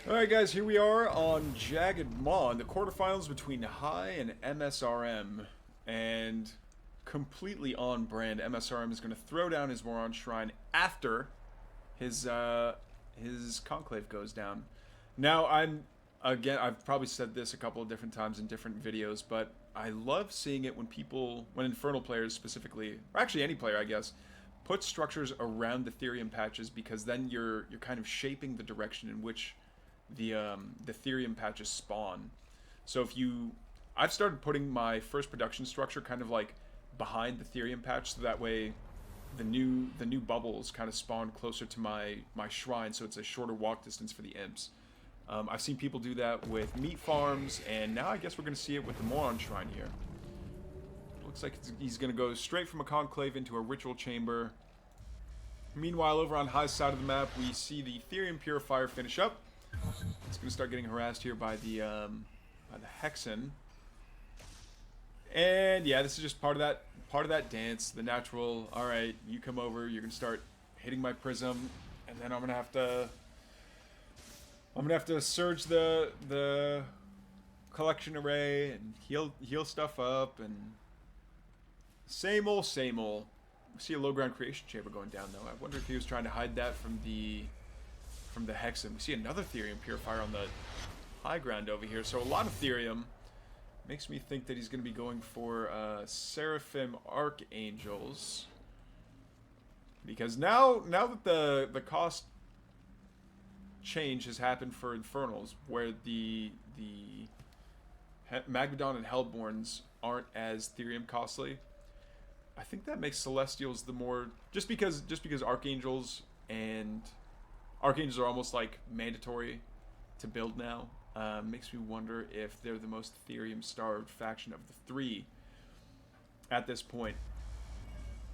Alright guys, here we are on Jagged Maw in the quarterfinals between High and msrm. And completely on brand, msrm is going to throw down his Moron Shrine after his Conclave goes down. Now, I've probably said this a couple of different times in different videos, but I love seeing it when Infernal players specifically, or actually any player I guess, put structures around the Therium patches, because then you're kind of shaping the direction in which the Therium patches spawn. So I've started putting my first production structure kind of like behind the Therium patch, so that way the new bubbles kind of spawn closer to my shrine, so it's a shorter walk distance for the imps. I've seen people do that with meat farms, and now I guess we're going to see it with the Moron Shrine here. Looks like he's going to go straight from a conclave into a ritual chamber. Meanwhile, over on High's side of the map, we see the Therium Purifier finish up. It's going to start getting harassed here by the Hexen. And yeah, this is just part of that dance, the natural. All right, you come over, you're going to start hitting my prism, and then I'm going to have to surge the collection array and heal stuff up, and same old. We see a low ground creation chamber going down though. I wonder if he was trying to hide that from the Hexen. We see another Therium Purifier on the high ground over here. So a lot of Therium. Makes me think that he's going to be going for Seraphim Archangels. Because now that the cost change has happened for Infernals, where the Magmadon and Hellborns aren't as Therium costly, I think that makes Celestials the more, just because Archangels are almost like mandatory to build now. Makes me wonder if they're the most Therium-starved faction of the three at this point.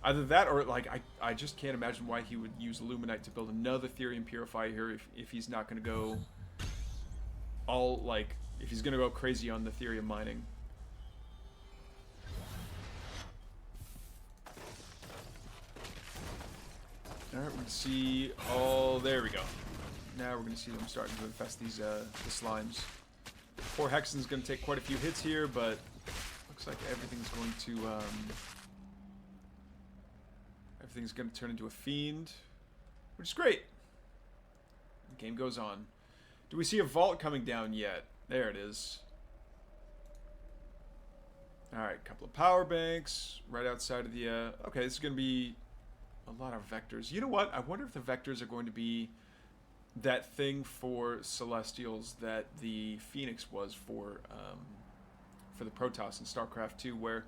Either that, or like I just can't imagine why he would use Luminite to build another Therium Purifier here if he's not going to go if he's going to go crazy on the Therium mining. Alright, we're going to see there we go. Now we're going to see them starting to infest these the slimes. Poor Hexen's going to take quite a few hits here, but looks like everything's going to turn into a fiend, which is great. The game goes on. Do we see a vault coming down yet? There it is. Alright, a couple of power banks right outside of the okay, this is going to be a lot of vectors. You know what? I wonder if the vectors are going to be that thing for Celestials that the Phoenix was for the Protoss in StarCraft 2, where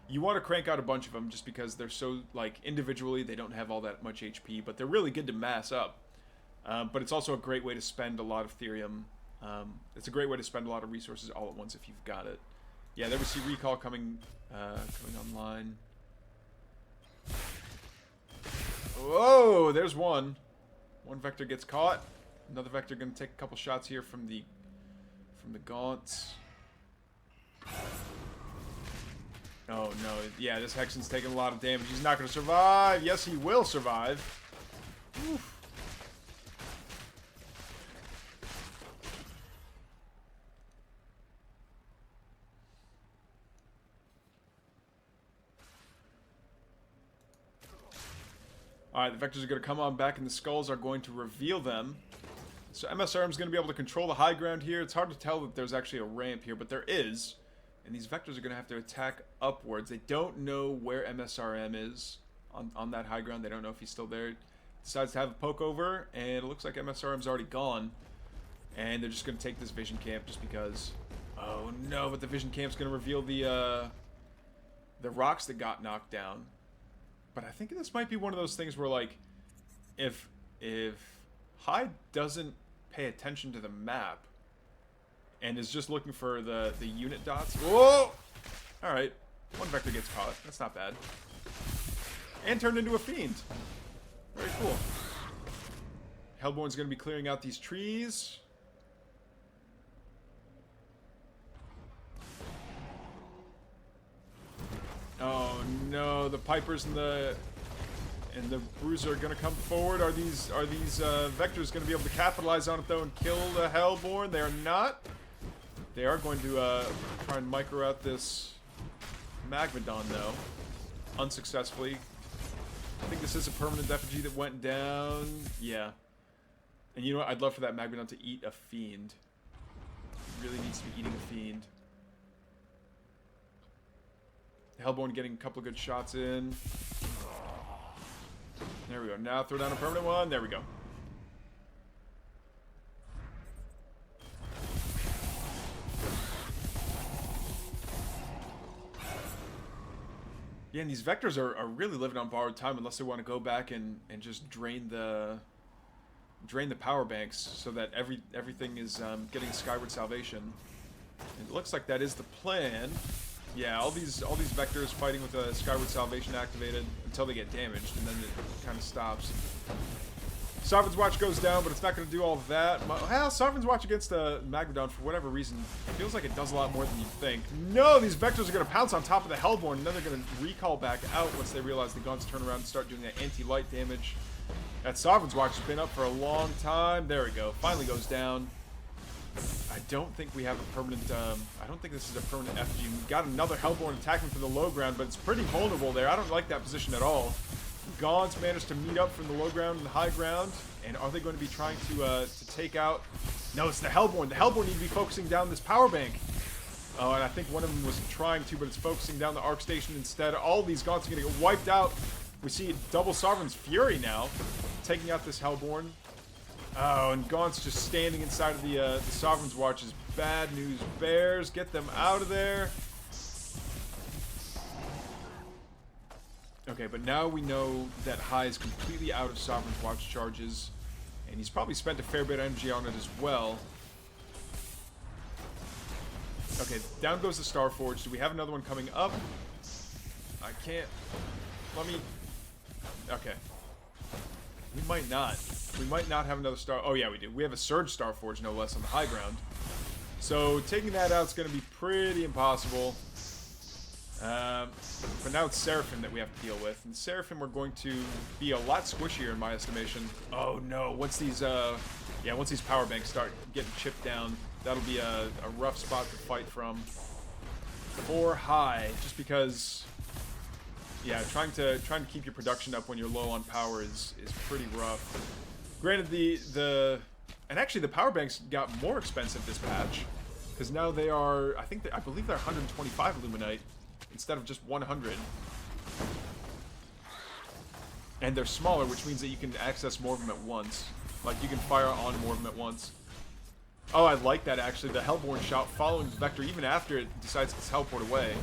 you want to crank out a bunch of them just because they're so, like, individually they don't have all that much HP, but they're really good to mass up. But it's also a great way to spend a lot of Therium. It's a great way to spend a lot of resources all at once if you've got it. Yeah, there we see Recall coming online. Whoa, there's one. One vector gets caught. Another vector going to take a couple shots here from the gaunts. Oh no, yeah, this Hexen's taking a lot of damage. He's not going to survive. Yes, he will survive. Oof. Alright, the vectors are going to come on back, and the skulls are going to reveal them. So msrm is going to be able to control the high ground here. It's hard to tell that there's actually a ramp here, but there is. And these vectors are going to have to attack upwards. They don't know where msrm is on that high ground. They don't know if he's still there. Decides to have a poke over, and it looks like msrm's already gone. And they're just going to take this vision camp just because. Oh no, but the vision camp's going to reveal the rocks that got knocked down. But I think this might be one of those things where, like, if Hyde doesn't pay attention to the map and is just looking for the unit dots. Whoa! Alright. One vector gets caught. That's not bad. And turned into a fiend. Very cool. Hellborn's going to be clearing out these trees. Oh no, the Pipers and the And the Bruiser are going to come forward. Are these Vectors going to be able to capitalize on it, though, and kill the Hellborn? They are not. They are going to try and micro out this Magmadon, though. Unsuccessfully. I think this is a permanent effigy that went down. Yeah. And you know what? I'd love for that Magmadon to eat a Fiend. It really needs to be eating a Fiend. Hellborn getting a couple of good shots in. There we go. Now throw down a permanent one. There we go. Yeah, and these Vectors are really living on borrowed time unless they want to go back and just drain the power banks so that everything is getting Skyward Salvation. And it looks like that is the plan. Yeah, all these Vectors fighting with a Skyward Salvation activated until they get damaged, and then it kind of stops. Sovereign's Watch goes down, but it's not going to do all of that. Well, Sovereign's Watch against Magmadon, for whatever reason, feels like it does a lot more than you think. No, these Vectors are going to pounce on top of the Hellborn, and then they're going to recall back out once they realize the guns turn around and start doing that anti-light damage. That Sovereign's Watch has been up for a long time. There we go. Finally goes down. I don't think we have a permanent, I don't think this is a permanent effigy. We've got another Hellborn attacking from the low ground, but it's pretty vulnerable there. I don't like that position at all. Gaunts managed to meet up from the low ground and the high ground. And are they going to be trying to take out... No, it's the Hellborn. The Hellborn need to be focusing down this power bank. Oh, and I think one of them was trying to, but it's focusing down the Arc Station instead. All these Gaunts are going to get wiped out. We see double Sovereign's Fury now, taking out this Hellborn. Oh, and Gaunt's just standing inside of the Sovereign's Watch is bad news bears. Get them out of there. Okay, but now we know that High is completely out of Sovereign's Watch charges. And he's probably spent a fair bit of energy on it as well. Okay, down goes the Starforge. Do we have another one coming up? I can't... Let me... Okay. We might not. We might not have another Star... Oh, yeah, we do. We have a Surge Starforge, no less, on the high ground. So, taking that out is going to be pretty impossible. But now it's Seraphim that we have to deal with. And Seraphim are going to be a lot squishier in my estimation. Oh, no. Once these power banks start getting chipped down, that'll be a rough spot to fight from. Or High, just because... Yeah, trying to keep your production up when you're low on power is pretty rough. Granted, and actually the power banks got more expensive this patch, because now they are, I believe they're 125 Illuminite instead of just 100. And they're smaller, which means that you can access more of them at once. Like, you can fire on more of them at once. Oh, I like that, actually. The Hellborn shot following the Vector even after it decides to teleport away.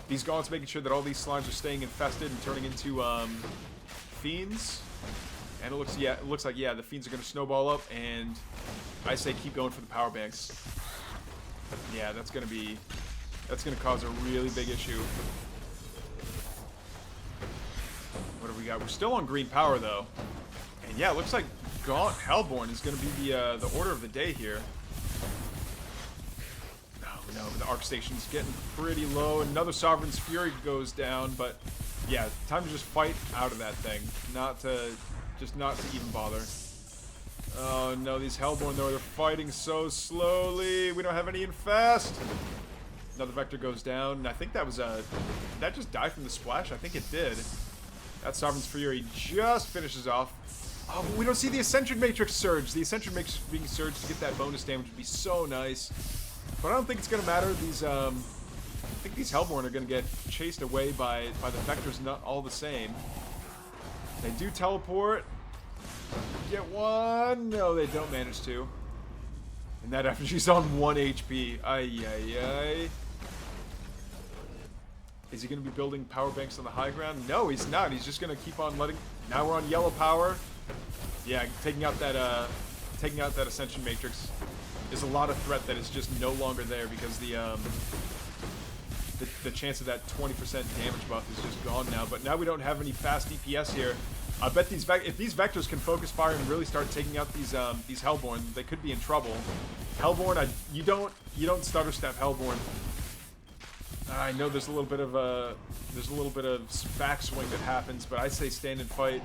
These Gaunts making sure that all these slimes are staying infested and turning into Fiends. And it looks like the Fiends are going to snowball up, and I say keep going for the power banks. Yeah, that's going to cause a really big issue. What do we got? We're still on green power though. And yeah, it looks like Gaunt Hellborn is going to be the order of the day here. No, the Arc Station's getting pretty low. Another Sovereign's Fury goes down, but yeah, time to just fight out of that thing. Not to even bother. Oh no, these Hellborn though, they're fighting so slowly. We don't have any infest. Another Vector goes down, and I think that was did that just die from the splash? I think it did. That Sovereign's Fury just finishes off. Oh, but we don't see the Ascension Matrix surge. The Ascension Matrix being surged to get that bonus damage would be so nice. But I don't think it's going to matter. I think these Hellborn are going to get chased away by the Vectors, not all the same. They do teleport. Get one. No, they don't manage to. And that effigy's on 1 HP. Ay. Is he going to be building power banks on the high ground? No, he's not. He's just going to keep on letting... Now we're on yellow power. Yeah, taking out that Ascension Matrix is a lot of threat that is just no longer there because the chance of that 20% damage buff is just gone now. But now we don't have any fast DPS here. I bet if these Vectors can focus fire and really start taking out these Hellborn, they could be in trouble. Hellborn, you don't stutter step Hellborn. I know there's a little bit of backswing that happens, but I say stand and fight.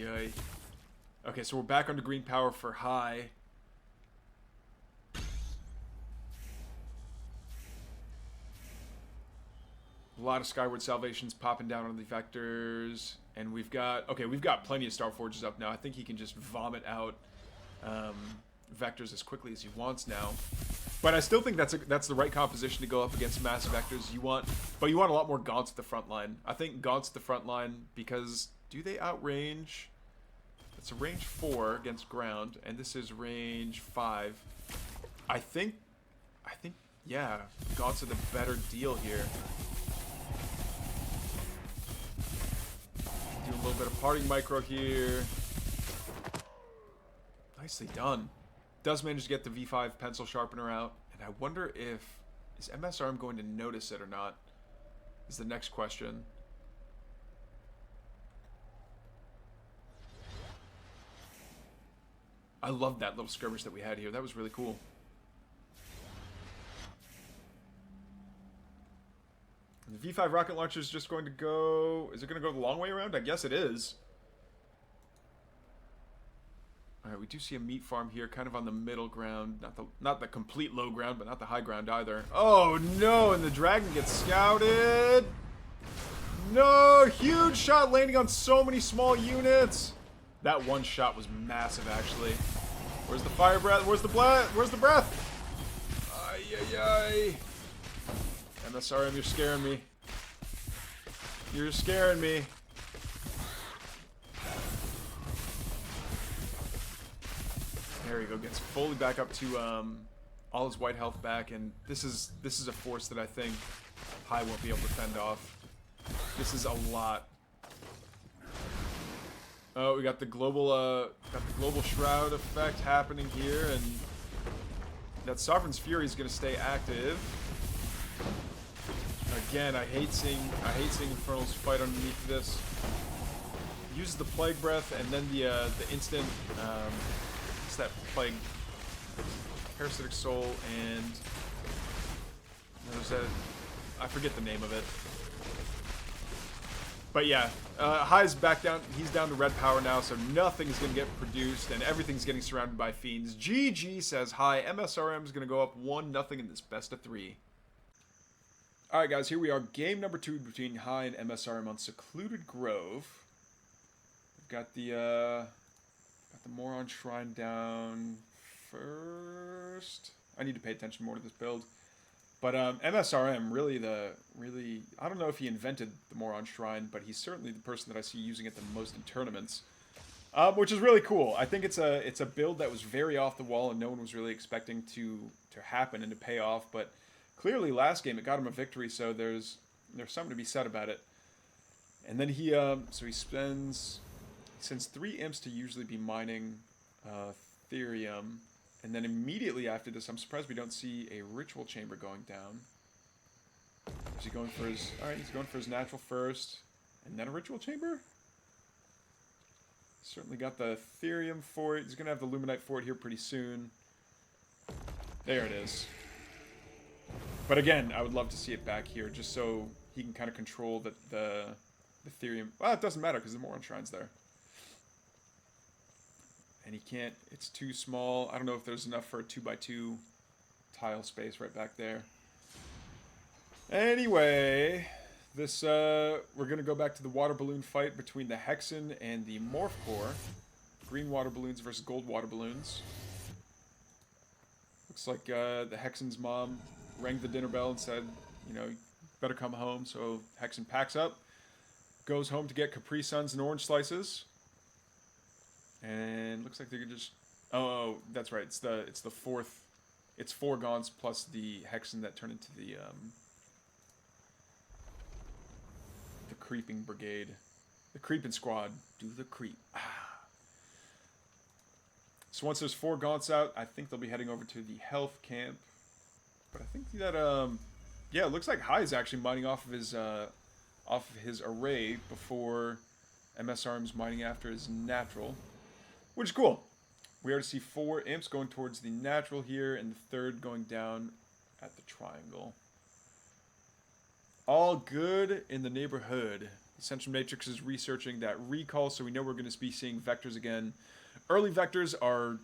ay. Okay, so we're back under green power for high. A lot of Skyward Salvations popping down on the Vectors. And we've got... Okay, we've got plenty of Starforges up now. I think he can just vomit out Vectors as quickly as he wants now. But I still think that's the right composition to go up against massive Vectors. But you want a lot more Gaunts at the front line. I think Gaunts at the front line because... Do they outrange... It's a range 4 against ground. And this is range 5. I think... Yeah, Gaunts are the better deal here. Do a little bit of parting micro here. Nicely done. Does manage to get the V5 pencil sharpener out. And I wonder if... Is msrm going to notice it or not? Is the next question. I love that little skirmish that we had here. That was really cool. The V5 rocket launcher is just going to go... Is it going to go the long way around? I guess it is. Alright, we do see a meat farm here, kind of on the middle ground. Not the complete low ground, but not the high ground either. Oh, no! And the dragon gets scouted! No! Huge shot landing on so many small units! That one shot was massive, actually. Where's the fire breath? Where's the breath? Ay, ay, ay. msrm, you're scaring me. You're scaring me. There you go. Gets fully back up to all his white health back, and this is a force that I think High won't be able to fend off. This is a lot. Oh, we got the global shroud effect happening here, and that Sovereign's Fury is going to stay active. Again, I hate seeing Infernals fight underneath this. Uses the Plague Breath and then the instant what's that plague? Parasitic Soul, and there's I forget the name of it. But yeah, High's back down. He's down to red power now, so nothing's going to get produced, and everything's getting surrounded by fiends. GG says High. msrm is going to go up 1-0 in this best of 3. Alright guys, here we are. Game number 2 between High and msrm on Secluded Grove. We've got the Moron Shrine down first. I need to pay attention more to this build. But msrm, really, I don't know if he invented the Moron Shrine, but he's certainly the person that I see using it the most in tournaments. Which is really cool. I think it's a build that was very off the wall and no one was really expecting to happen and to pay off, but clearly last game it got him a victory, so there's something to be said about it. And then he sends 3 imps to usually be mining Therium. And then immediately after this, I'm surprised we don't see a ritual chamber going down. Is he going for his... Alright, he's going for his natural first. And then a ritual chamber? Certainly got the Therium for it. He's going to have the Luminite for it here pretty soon. There it is. But again, I would love to see it back here, just so he can kind of control the Therium. Well, it doesn't matter, because the Moron Shrine's there. And he can't, it's too small. I don't know if there's enough for a 2x2 tile space right back there. Anyway, we're going to go back to the water balloon fight between the Hexen and the Morph Core. Green water balloons versus gold water balloons. Looks like the Hexen's mom rang the dinner bell and said, you know, you better come home. So Hexen packs up, goes home to get Capri Suns and orange slices. And looks like they're just... Oh, that's right. It's the fourth... It's 4 Gaunts plus the Hexen that turn into the Creeping Brigade. The Creeping Squad. Do the creep. Ah. So once there's 4 Gaunts out, I think they'll be heading over to the health camp. But I think that, yeah, it looks like High is actually mining off of his array before msrm's mining after his natural. Which is cool. We already see 4 imps going towards the natural here, and the 3rd going down at the triangle. All good in the neighborhood. Central Matrix is researching that recall, so we know we're going to be seeing vectors again. Early vectors are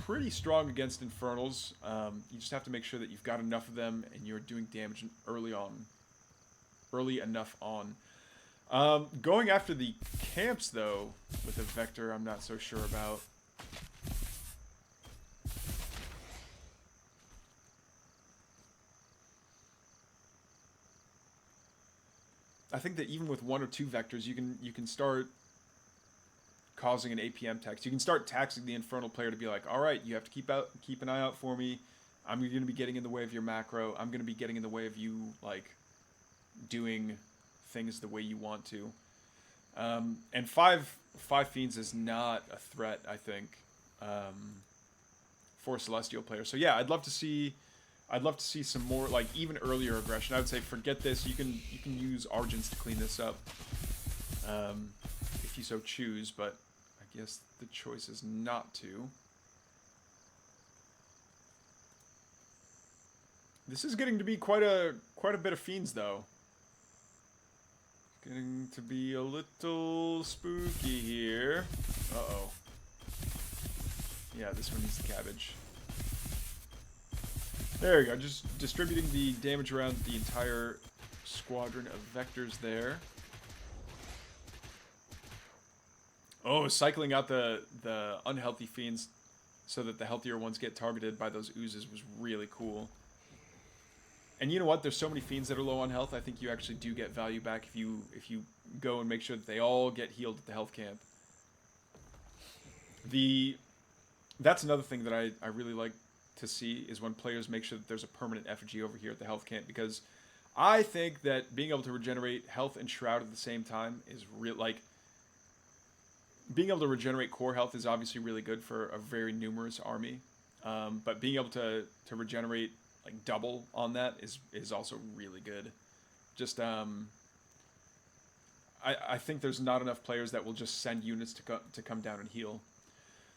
pretty strong against infernals. You just have to make sure that you've got enough of them and you're doing damage early enough on. Going after the camps, though, with a vector, I'm not so sure about. I think that even with 1 or 2 vectors, you can start causing an APM tax. You can start taxing the infernal player to be like, all right, you have to keep an eye out for me. I'm going to be getting in the way of your macro. I'm going to be getting in the way of you, like, doing things the way you want to. And five fiends is not a threat, I think, for Celestial players. So yeah, I'd love to see some more, like, even earlier aggression. I would say forget this. You can use Argents to clean this up, if you so choose. But I guess the choice is not to. This is getting to be quite a bit of fiends, though. Getting to be a little spooky here. Uh-oh. Yeah, this one needs the cabbage. There we go, just distributing the damage around the entire squadron of vectors there. Oh, cycling out the unhealthy fiends so that the healthier ones get targeted by those oozes was really cool. And you know what? There's so many fiends that are low on health. I think you actually do get value back if you go and make sure that they all get healed at the health camp. That's another thing that I really like to see is when players make sure that there's a permanent effigy over here at the health camp, because I think that being able to regenerate health and shroud at the same time is real. Like, being able to regenerate core health is obviously really good for a very numerous army, but being able to regenerate like double on that is also really good. Just I think there's not enough players that will just send units to come down and heal.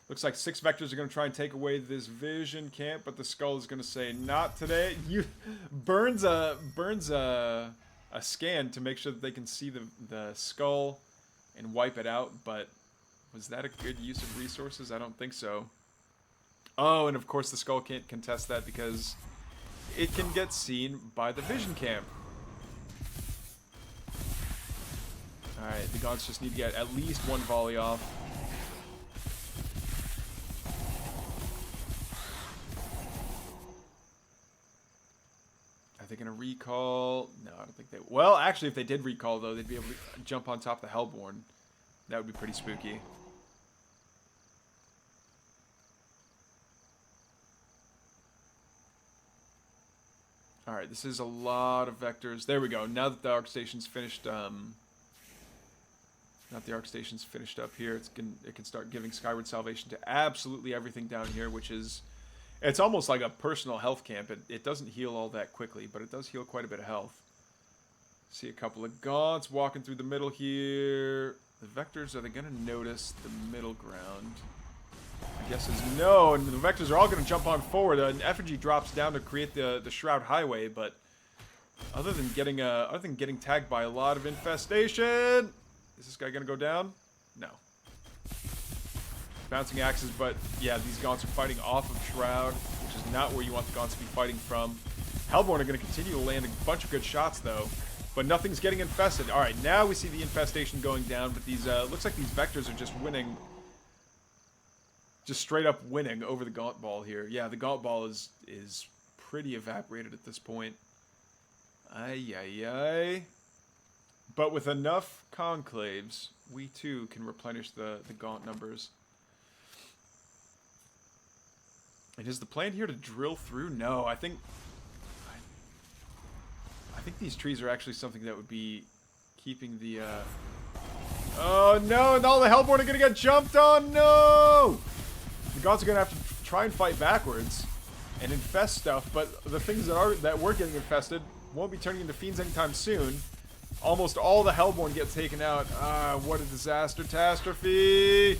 Looks like 6 vectors are going to try and take away this vision camp, but the skull is going to say, not today. You burns a scan to make sure that they can see the skull and wipe it out, but was that a good use of resources? I don't think so. Oh, and of course the skull can't contest that because it can get seen by the vision camp. Alright, the gods just need to get at least 1 volley off. Are they going to recall? No, I don't think they... Well, actually, if they did recall, though, they'd be able to jump on top of the Hellborn. That would be pretty spooky. Alright, this is a lot of vectors. There we go. Now that the Arc Station's finished... now that the Arc Station's finished up here, it can start giving Skyward Salvation to absolutely everything down here, which is... It's almost like a personal health camp. It doesn't heal all that quickly, but it does heal quite a bit of health. See a couple of gaunts walking through the middle here. The vectors, are they going to notice the middle ground? I guess is no, and the vectors are all going to jump on forward. An effigy drops down to create the Shroud Highway, but other than getting tagged by a lot of infestation, is this guy going to go down? No. Bouncing axes, but yeah, these gaunts are fighting off of Shroud, which is not where you want the gaunts to be fighting from. Hellborn are going to continue to land a bunch of good shots, though, but nothing's getting infested. All right, now we see the infestation going down, but these looks like these vectors are just winning, just straight up winning over the Gaunt Ball here. Yeah, the Gaunt Ball is pretty evaporated at this point. Ay, ay, ay. But with enough conclaves, we too can replenish the Gaunt numbers. And is the plan here to drill through? No, I think these trees are actually something that would be keeping the... Oh no, and all the Hellborn are going to get jumped on! No! The gods are going to have to try and fight backwards and infest stuff, but the things that were getting infested won't be turning into fiends anytime soon. Almost all the Hellborn get taken out. Ah, what a disaster-tastrophe!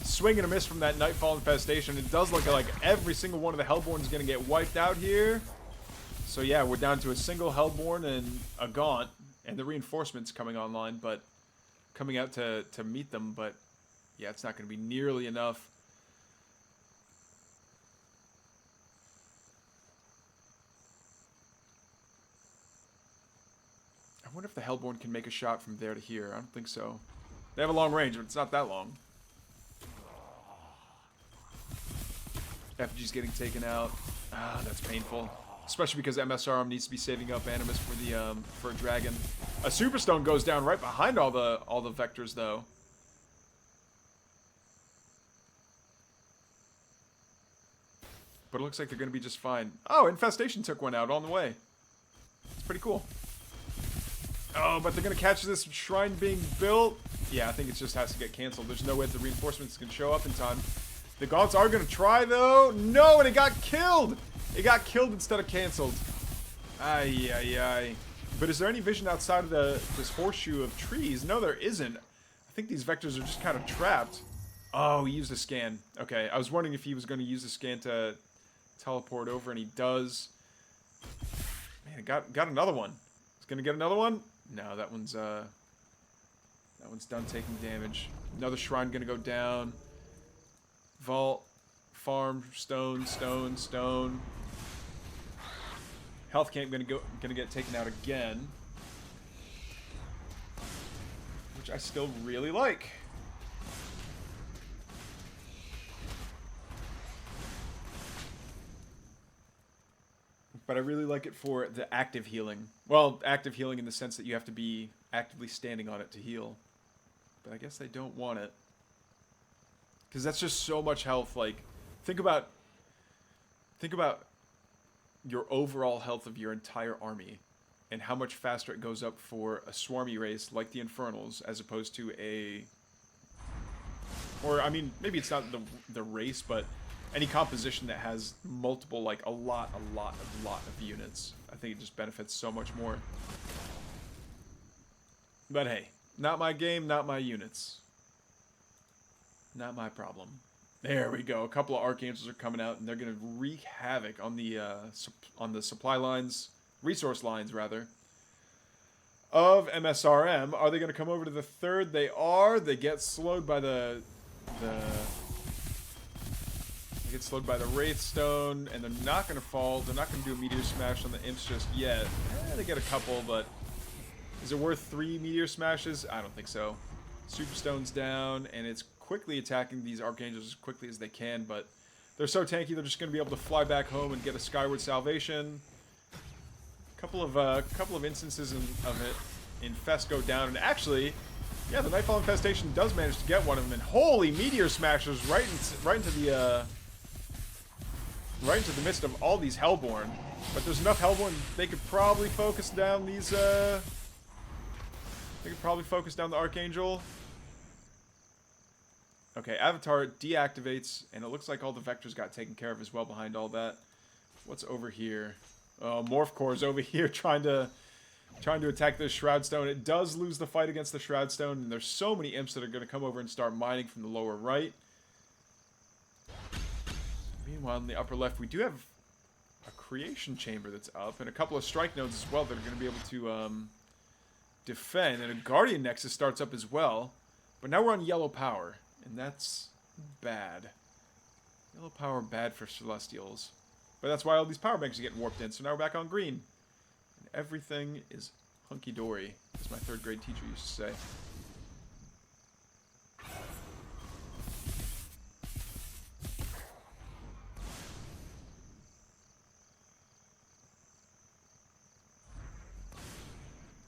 Swing and a miss from that Nightfall infestation. It does look like every single one of the Hellborn is going to get wiped out here. So yeah, we're down to a single Hellborn and a Gaunt. And the reinforcements coming online, but coming out to meet them, but yeah, it's not going to be nearly enough. I wonder if the Hellborn can make a shot from there to here. I don't think so. They have a long range, but it's not that long. Effigy's getting taken out. Ah, that's painful. Especially because msrm needs to be saving up Animus for the for a dragon. A Superstone goes down right behind all the vectors though. But it looks like they're going to be just fine. Oh, Infestation took one out on the way. It's pretty cool. Oh, but they're going to catch this shrine being built. Yeah, I think it just has to get canceled. There's no way that the reinforcements can show up in time. The Gaunts are going to try, though. No, and it got killed. It got killed instead of canceled. Ay, ay, ay. But is there any vision outside of this horseshoe of trees? No, there isn't. I think these vectors are just kind of trapped. Oh, he used a scan. Okay, I was wondering if he was going to use a scan to teleport over, and he does. Man, it got another one. He's going to get another one? No, that one's done taking damage. Another shrine going to go down. Vault, farm, stone, stone, stone. Health camp gonna get taken out again, which I still really like. But I really like it for the active healing. Well, active healing in the sense that you have to be actively standing on it to heal. But I guess they don't want it. Because that's just so much health. Like, think about your overall health of your entire army and how much faster it goes up for a swarmy race like the Infernals as opposed to a... Or, I mean, maybe it's not the race, but any composition that has multiple, like, a lot of units. I think it just benefits so much more. But hey, not my game, not my units. Not my problem. There we go. A couple of Archangels are coming out, and they're going to wreak havoc on the supply lines, resource lines, rather, of MSRM. Are they going to come over to the third? They are. They get slowed by the Wraithstone, and they're not going to fall. They're not going to do a Meteor Smash on the Imps just yet. They get a couple, but is it worth 3 Meteor Smashes? I don't think so. Superstone's down, and it's quickly attacking these Archangels as quickly as they can, but they're so tanky they're just going to be able to fly back home and get a Skyward Salvation. Couple of instances of it. Infest go down, and actually, yeah, the Nightfall Infestation does manage to get one of them, and holy Meteor Smashers right into the midst of all these Hellborn. But there's enough Hellborn they could probably focus down these. They could probably focus down the Archangel. Okay, Avatar deactivates, and it looks like all the vectors got taken care of as well behind all that. What's over here? Oh, Morph Core's over here trying to attack this Shroud Stone. It does lose the fight against the Shroud Stone, and there's so many imps that are going to come over and start mining from the lower right. Meanwhile, in the upper left, we do have a Creation Chamber that's up, and a couple of Strike Nodes as well that are going to be able to defend, and a Guardian Nexus starts up as well. But now we're on Yellow Power. And that's bad. Yellow power bad for Celestials. But that's why all these power banks are getting warped in. So now we're back on green. And everything is hunky-dory, as my 3rd grade teacher used to say.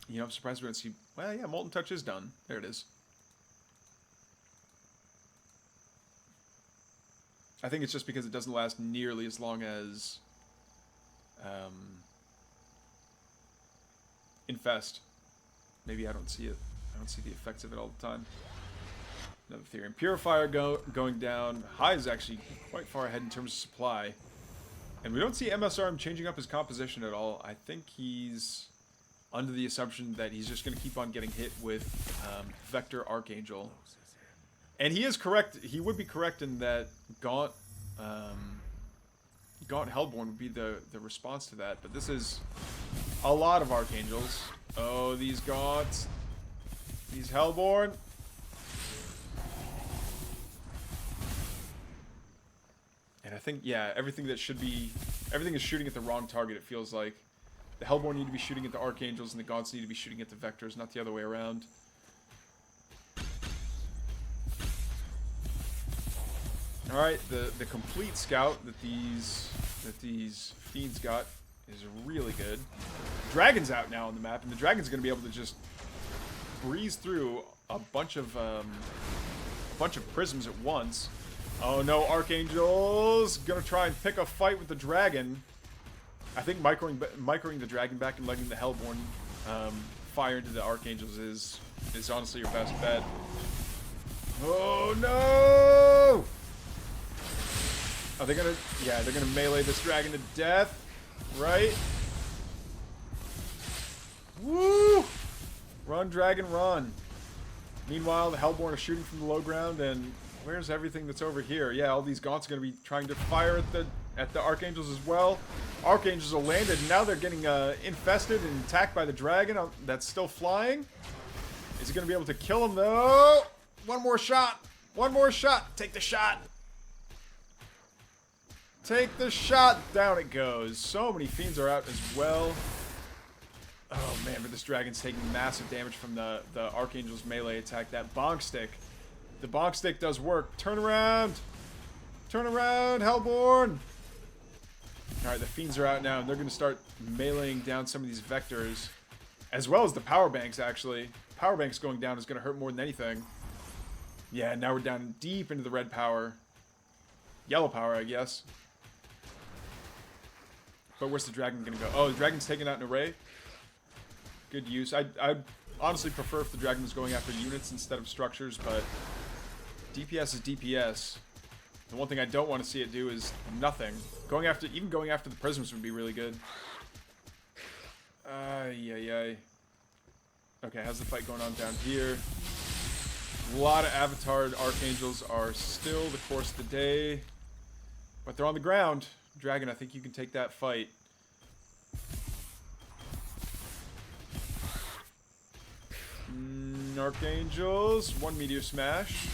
You know, I'm surprised we don't see... Well, yeah, Molten Touch is done. There it is. I think it's just because it doesn't last nearly as long as Infest. Maybe I don't see it. I don't see the effects of it all the time. Another Therian Purifier going down. High is actually quite far ahead in terms of supply. And we don't see msrm changing up his composition at all. I think he's under the assumption that he's just going to keep on getting hit with Vector Archangel. And he is correct. He would be correct in that Gaunt Hellborn would be the response to that. But this is a lot of Archangels. Oh, these Gaunts. These Hellborn. And I think, yeah, everything is shooting at the wrong target, it feels like. The Hellborn need to be shooting at the Archangels, and the Gaunts need to be shooting at the Vectors, not the other way around. Alright, the complete scout that these Fiends got is really good. Dragon's out now on the map, and the Dragon's going to be able to just breeze through a bunch of prisms at once. Oh no, Archangels gonna try and pick a fight with the Dragon. I think microing the Dragon back and letting the Hellborn fire into the Archangels is honestly your best bet. Oh no! Are they gonna? Yeah, they're gonna melee this Dragon to death, right? Woo! Run, Dragon, run. Meanwhile, the Hellborn are shooting from the low ground, and where's everything that's over here? Yeah, all these Gaunts are going to be trying to fire at the Archangels as well. Archangels are landed, and now they're getting infested and attacked by the Dragon that's still flying. Is he going to be able to kill him, though? One more shot. One more shot. Take the shot. Take the shot. Down it goes. So many Fiends are out as well. Oh man, but this Dragon's taking massive damage from the Archangel's melee attack. That Bonk Stick. The Bonk Stick does work. Turn around! Turn around, Hellborn! Alright, the Fiends are out now, and they're going to start meleeing down some of these Vectors. As well as the Power Banks, actually. Power Banks going down is going to hurt more than anything. Yeah, now we're down deep into the red power. Yellow power, I guess. But where's the Dragon going to go? Oh, the Dragon's taking out an array. Good use. I'd honestly prefer if the Dragon was going after units instead of structures, but DPS is DPS. The one thing I don't want to see it do is nothing. Even going after the prisms would be really good. Ay. Okay, how's the fight going on down here? A lot of avatared Archangels are still the course of the day, but they're on the ground. Dragon, I think you can take that fight. Archangels, one Meteor Smash.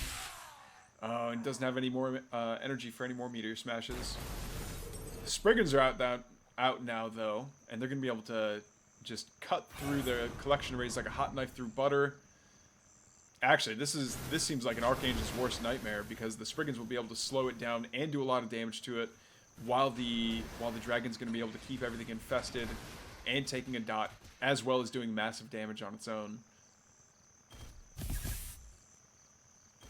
Oh, and doesn't have any more energy for any more Meteor Smashes. The Spriggans are out now, though, and they're going to be able to just cut through the collection arrays like a hot knife through butter. Actually, this seems like an Archangel's worst nightmare, because the Spriggans will be able to slow it down and do a lot of damage to it, while the Dragon's going to be able to keep everything infested and taking a dot, as well as doing massive damage on its own.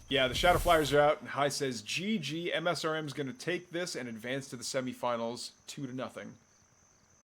Yeah, the Shadow Flyers are out, and High says, GG, MSRM's going to take this and advance to the semifinals 2-0.